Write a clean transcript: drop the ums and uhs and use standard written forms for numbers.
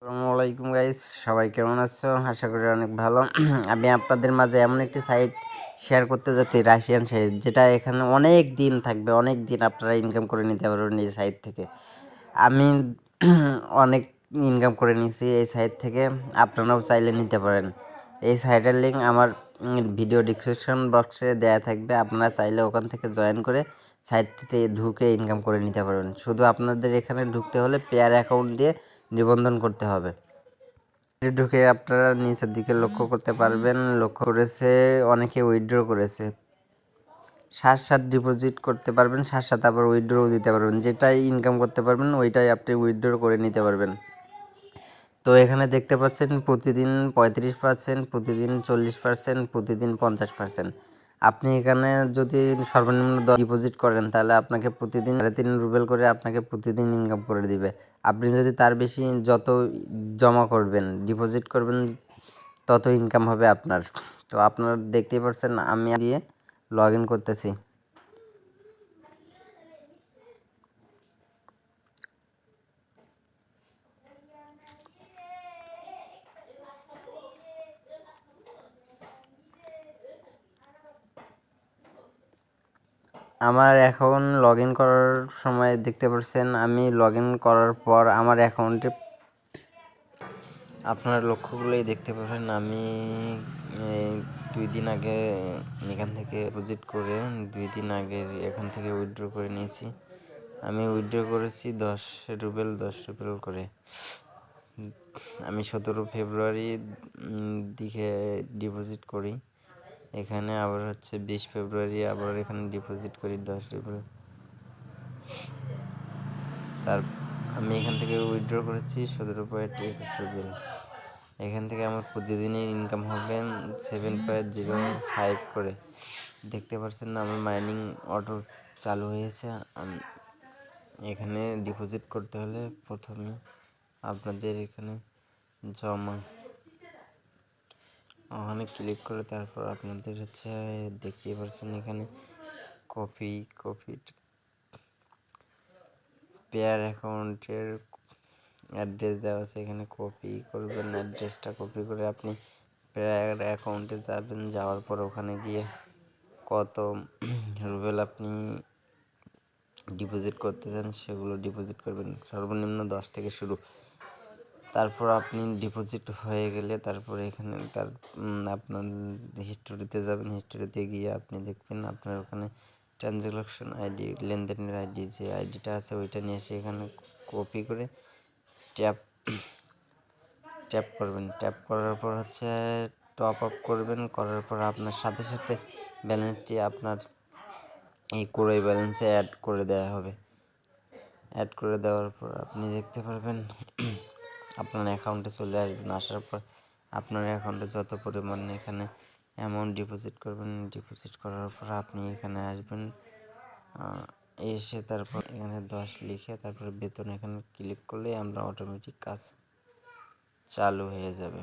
আসসালামু আলাইকুম গাইস, সবাই কেমন আছো? আশা করি অনেক ভালো। আমি আপনাদের মাঝে এমন একটি সাইট শেয়ার করতে যাচ্ছি, রাশিয়ান সাইট, যেটা এখানে অনেক দিন থাকবে, অনেক দিন আপনারা ইনকাম করে নিতে পারবেন এই সাইট থেকে। আমি অনেক ইনকাম করে নিয়েছি এই সাইট থেকে, আপনারাও চাইলে নিতে পারেন। এই সাইটের লিঙ্ক আমার ভিডিও ডিসক্রিপশন বক্সে দেওয়া থাকবে, আপনারা চাইলে ওখান থেকে জয়েন করে সাইটটিতে ঢুকে ইনকাম করে নিতে পারবেন। শুধু আপনাদের এখানে ঢুকতে হলে পেয়ার অ্যাকাউন্ট দিয়ে নিবন্ধন করতে হবে। ঢুকে আপনারা নিচের দিকে লক্ষ্য করতে পারবেন, লক্ষ্য করেছে অনেকে উইথড্র করেছে। সাথে ডিপোজিট করতে পারবেন, সাথে আবার উইথড্রও দিতে পারবেন। যেটাই ইনকাম করতে পারবেন ওইটাই আপনি উইথড্র করে নিতে পারবেন। তো এখানে দেখতে পাচ্ছেন প্রতিদিন 35%, প্রতিদিন 40%, প্রতিদিন 50%। আপনি এখানে যদি সর্বনিম্ন ডিপোজিট করেন তাহলে আপনাকে প্রতিদিন 3.5 রুবেল করে আপনাকে প্রতিদিন ইনকাম করে দিবে। আপনি যদি তার বেশি যত জমা করবেন, ডিপোজিট করবেন, তত ইনকাম হবে আপনার। তো আপনারা দেখতেই পাচ্ছেন আমি দিয়ে লগ ইন করতেছি। আমার অ্যাকাউন্ট লগ ইন করার সময় দেখতে পাচ্ছেন, আমি লগ ইন করার পর আমার অ্যাকাউন্টে আপনারা লক্ষ্য করলেই দেখতে পাবেন আমি 2 দিন আগে এখান থেকে ডিপোজিট করে 2 দিন আগে এখান থেকে উইথড্র করে নিয়েছি। আমি উইথড্র করেছি 10 রুবেল করে। আমি 17 ফেব্রুয়ারি দিকে ডিপোজিট করি। এখানে আবার হচ্ছে 20 ফেব্রুয়ারি আবার এখানে ডিপোজিট করি 10 রুবেল। তার আমি এখান থেকে উইথড্র করেছি 17.21 রুবেল। এখান থেকে আমার প্রতিদিনের ইনকাম হবে 7.05 করে। দেখতে পাচ্ছেন না, আমার মাইনিং অটো চালু হয়েছে। এখানে ডিপোজিট করতে হলে প্রথমে আপনাদের এখানে জমা ওখানে ক্লিক করে তারপর আপনাদের হচ্ছে দেখতে পাচ্ছেন এখানে কপি পেয়ার অ্যাকাউন্টের অ্যাড্রেস দেওয়া আছে। এখানে কপি করবেন, অ্যাড্রেসটা কপি করে আপনি পেয়ার অ্যাকাউন্টে যাবেন। যাওয়ার পর ওখানে গিয়ে কত রুবেল আপনি ডিপোজিট করতে চান সেগুলো ডিপোজিট করবেন, সর্বনিম্ন 10 থেকে শুরু। তারপর আপনি ডিপোজিট হয়ে গেলে তারপরে এখানে আপনার হিস্টোরিতে যাবেন। হিস্টোরিতে গিয়ে আপনি দেখবেন আপনার ওখানে ট্রানজ্যাকশন আইডি, লেনদেনের আইডি, যে আইডিটা আছে ওইটা নিয়ে এসে এখানে কপি করে ট্যাপ করবেন। ট্যাপ করার পর হচ্ছে টপ আপ করবেন। করার পর আপনার সাথে সাথে ব্যালেন্সটি আপনার এই কোরাই ব্যালেন্সে অ্যাড করে দেওয়া হবে। অ্যাড করে দেওয়ার পর আপনি দেখতে পারবেন আপনার অ্যাকাউন্টে চলে আসবেন। আসার পর আপনার অ্যাকাউন্টে যত পরিমাণে এখানে অ্যামাউন্ট ডিপোজিট করবেন, ডিপোজিট করার পর আপনি এখানে আসবেন। এসে তারপর এখানে 10 লিখে তারপরে বেতন এখানে ক্লিক করলেই আমরা অটোমেটিক কাজ চালু হয়ে যাবে।